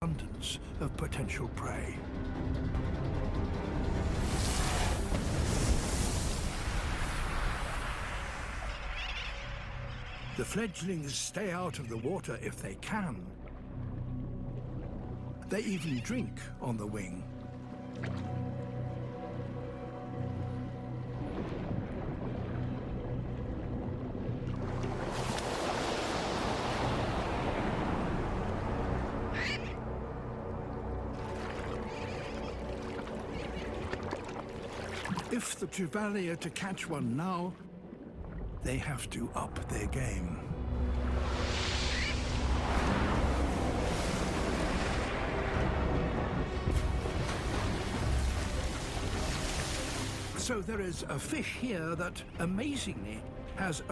abundance of potential prey. The fledglings stay out of the water if they can. They even drink on the wing. If the Trevally are to catch one now, they have to up their game. So there is a fish here that, amazingly, has